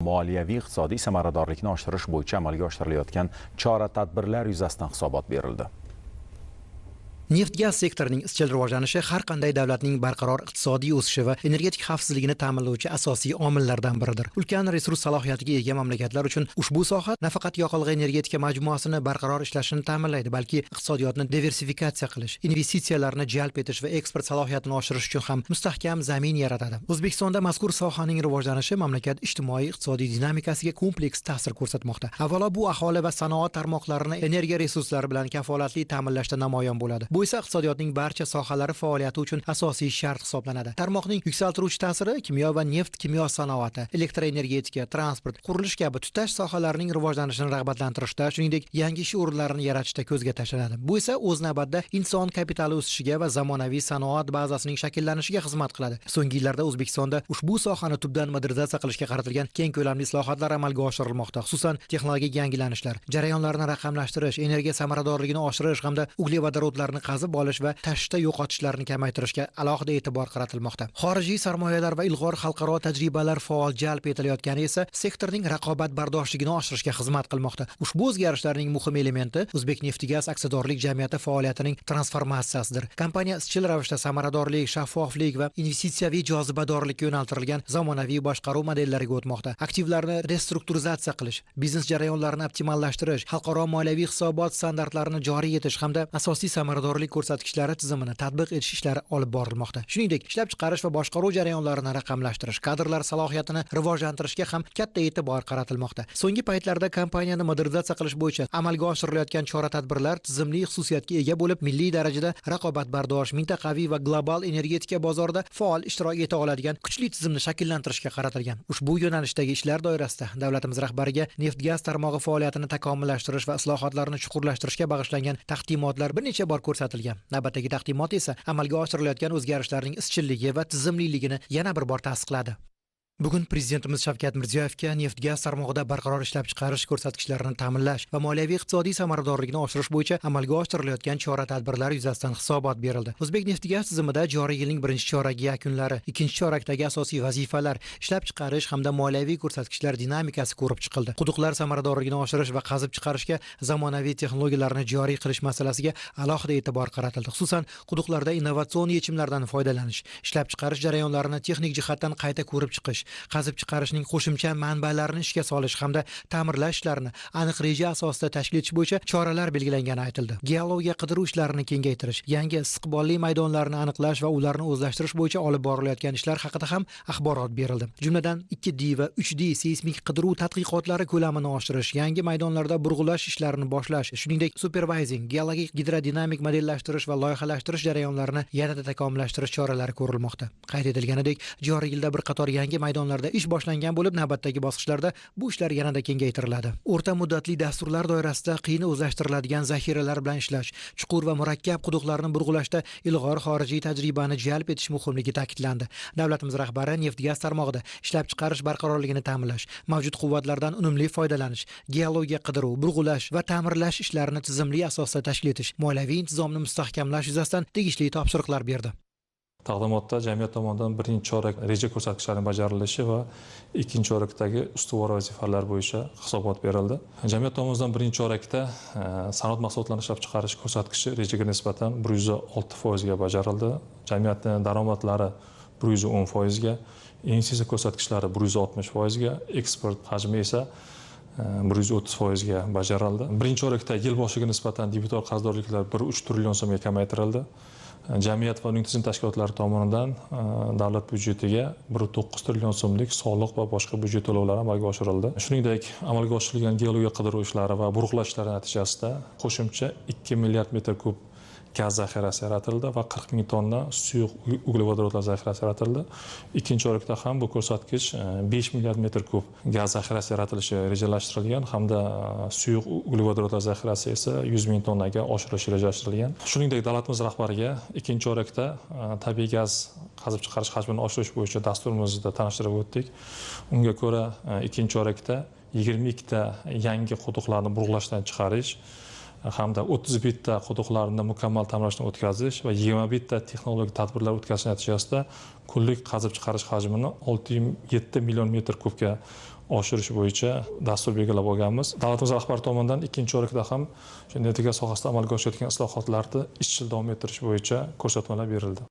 Moliyaviy iqtisodiy samaradorlikni oshirish bo'yicha amalga oshirilayotgan chora-tadbirlar yuzasidan hisobot berildi. Neft-gaz sektorining izchil rivojlanishi har qanday davlatning barqaror iqtisodiy o'sishi va energetik xavfsizligini ta'minlovchi asosiy omillardan biridir. Ulkan resurs salohiyatiga ega mamlakatlar uchun ushbu soha nafaqat yoqilg'i energetika majmuasini barqaror ishlashini ta'minlaydi, balki iqtisodiyotni diversifikatsiya qilish, investitsiyalarni jalb etish va eksport salohiyatini oshirish uchun ham mustahkam zamin yaratadi. O'zbekistonda mazkur sohaning rivojlanishi mamlakat ijtimoiy-iqtisodiy dinamikasiga kompleks ta'sir ko'rsatmoqda. Avvalo bu aholi va sanoat tarmoqlarini energiya resurslari bilan kafolatli ta'minlashda namoyon bo'ladi. Bu esa iqtisodiyotning barcha sohalari faoliyati uchun asosiy shart hisoblanadi. Tarmoqning yuksaltiruvchi ta'siri kimyo va neft-kimyo sanoati, elektroenergetika, transport, qurilish kabi tutash sohalarining rivojlanishini rag'batlantirishda, shuningdek, yangi ish o'rinlarini yaratishda ko'zga tashlanadi. Bu esa o'z navbatida inson kapitali o'sishiga va zamonaviy sanoat bazasining shakllanishiga xizmat qiladi. So'nggi yillarda O'zbekistonda ushbu sohani tubdan modernizatsiya qilishga qaratilgan keng ko'lamli islohotlar amalga oshirilmoqda. Xususan, texnologik yangilanishlar, jarayonlarni raqamlashtirish, energiya samaradorligini oshirish hamda uglevodorodlarni qazib olish va tashishda yo'qotishlarni kamaytirishga alohida e'tibor qaratilmoqda. Xorijiy sarmoyalar va ilg'or xalqaro tajribalar faol jalb etilayotgani esa sektorning raqobatbardoshligini oshirishga xizmat qilmoqda. Ushbu o'zgarishlarning muhim elementi O'zbekneftgaz aksiyadorlik jamiyati faoliyatining transformatsiyasidir. Kompaniya izchil ravishda samaradorlik, shaffoflik va investitsiyaviy jozibadorlikka yo'naltirilgan zamonaviy boshqaruv modellariga o'tmoqda. Aktivlarni restrukturizatsiya qilish, biznes jarayonlarini optimallashtirish, xalqaro moliyaviy hisobot standartlarini joriy etish hamda asosiy samaradorlik ko'rsatkichlari tizimini tatbiq etish ishlari olib borilmoqda. Shuningdek, ishlab chiqarish va boshqaruv jarayonlarini raqamlashtirish, kadrlar salohiyatini rivojlantirishga ham katta e'tibor qaratilmoqda. So'nggi paytlarda kompaniyani modernizatsiya qilish bo'yicha amalga oshirilayotgan chora-tadbirlar tizimli xususiyatga ega bo'lib, milliy darajada raqobatbardosh, mintaqaviy va global energetika bozorida faol ishtirok eta oladigan kuchli tizimni shakllantirishga qaratilgan. Ushbu yo'nalishdagi ishlar doirasida davlatimiz rahbariga neft-gaz tarmog'i faoliyatini takomillashtirish va islohotlarni chuqurlashtirishga bag'ishlangan taqdimotlar bir necha bor ko'rsatilgan. Navbatdagi taqdimot esa amalga oshirilayotgan o'zgarishlarning izchilligi va tizimliligini yana bir bor tasdiqladi. Bugun Prezidentimiz Shavkat Mirziyoyevga neft-gaz tarmog'ida barqaror ishlab chiqarish ko'rsatkichlarini ta'minlash va moliyaviy iqtisodiy samaradorlikni oshirish bo'yicha amalga oshirilayotgan chora-tadbirlar yuzasidan hisobot berildi. O'zbekneftgaz tizimida joriy yilning birinchi choragi yakunlari, ikkinchi chorakdagi asosiy vazifalar, ishlab chiqarish hamda moliyaviy ko'rsatkichlar dinamikasi ko'rib chiqildi. Quduqlar samaradorligini oshirish va qazib chiqarishga zamonaviy texnologiyalarni joriy qilish masalasiga alohida e'tibor qaratildi. Xususan, quduqlarda innovatsion yechimlardan foydalanish, ishlab chiqarish jarayonlarini texnik jihatdan qayta ko'rib chiqish, qazib chiqarishning qo'shimcha manbalarini ishga solish hamda ta'mirlash ishlarini aniq reja asosida tashkil etish bo'yicha choralar belgilangani aytildi. Geologiya qidiruv ishlarini kengaytirish, yangi istiqbolli maydonlarni aniqlash va ularni o'zlashtirish bo'yicha olib borilayotgan ishlar haqida ham axborot berildi. Jumladan 2D va 3D seysmik qidiruv tadqiqotlari ko'lamini oshirish, yangi maydonlarda burg'ulash ishlarini boshlash, shuningdek supervising, geologik gidrodinamik modellashtirish va loyihalashtirish jarayonlarini yanada takomillashtirish choralari ko'rilmoqda. Qayd etilganidek, joriy yilda bir qator yangi maydonlarda ish boshlangan bo'lib, navbatdagi bosqichlarda bu ishlar yanada kengaytiriladi. O'rta muddatli dasturlar doirasida qiyin o'zlashtiriladigan zaxiralar bilan ishlash, chuqur va murakkab quduqlarni burg'ulashda ilg'or xorijiy tajribani jalb etish muhimligi ta'kidlandi. Davlatimiz rahbari neft-gaz tarmog'ida ishlab chiqarish barqarorligini ta'minlash, mavjud quvvatlardan unumli foydalanish, geologiya qidiruv, burg'ulash va ta'mirlash ishlarini tizimli asosda tashkil etish, moliyaviy intizomni mustahkamlash yuzasidan tegishli topshiriqlar berdi. Taqdimotda jamiyat tomonidan birinchi chorak reja ko'rsatkichlarining bajarilishi va ikkinchi chorakdagi ustuvor vazifalar bo'yicha hisobot berildi. Jamiyat tomonidan birinchi chorakda sanoat mahsulotlarini ishlab chiqarish ko'rsatkichi rejaga nisbatan 106% ga bajarildi. Jamiyatning daromadlari 110% ga, investitsiya ko'rsatkichlari 160% ga, eksport hajmi esa 130% ga bajarildi. Birinchi chorakda yil boshiga nisbatan debitor qarzdorliklar 1,3 trillion so'mga kamaytirildi. Jamiyat va uning tizim tashkilotlari tomonidan davlat byudjetiga 1,9 trillion so'mlik soliq va boshqa byudjet to'lovlari amalga oshirildi. Shuningdek, amalga oshirilgan geologiya qidiruv ishlari va burg'ulash ishlari natijasida qo'shimcha 2 milliard metr kub gaz zaxirasi yaratildi va 40 ming tonna suyuq uglevodorodlar zaxirasi yaratildi. Ikkinchi chorakda ham bu ko'rsatkich 5 milliard metr kub gaz zaxirasi yaratilishi rejalashtirilgan hamda suyuq uglevodorodlar zaxirasi esa 100 ming tonnaga oshirilishi rejalashtirilgan. Shuningdek, davlatimiz rahbariga ikkinchi chorakda tabiiy gaz qazib chiqarish hajmini oshirish bo'yicha dasturimizda tanishtirib o'tdik. Unga ko'ra, ikkinchi chorakda 22 ta yangi quduqlarni burg'ulashdan chiqarish hamda 31 ta quduqlarni mukammal ta'mirlashdan o'tkazish va 21 ta texnologik tadbirlar o'tkazish natijasida kunlik qazib chiqarish hajmini 607 million metr kubga oshirish bo'yicha dastur belgilab olganmiz. Davlatimiz rahbari tomonidan ikkinchi chorakda ham energetika sohasida amalga oshayotgan islohotlarni izchil davom ettirish bo'yicha ko'rsatmalar berildi.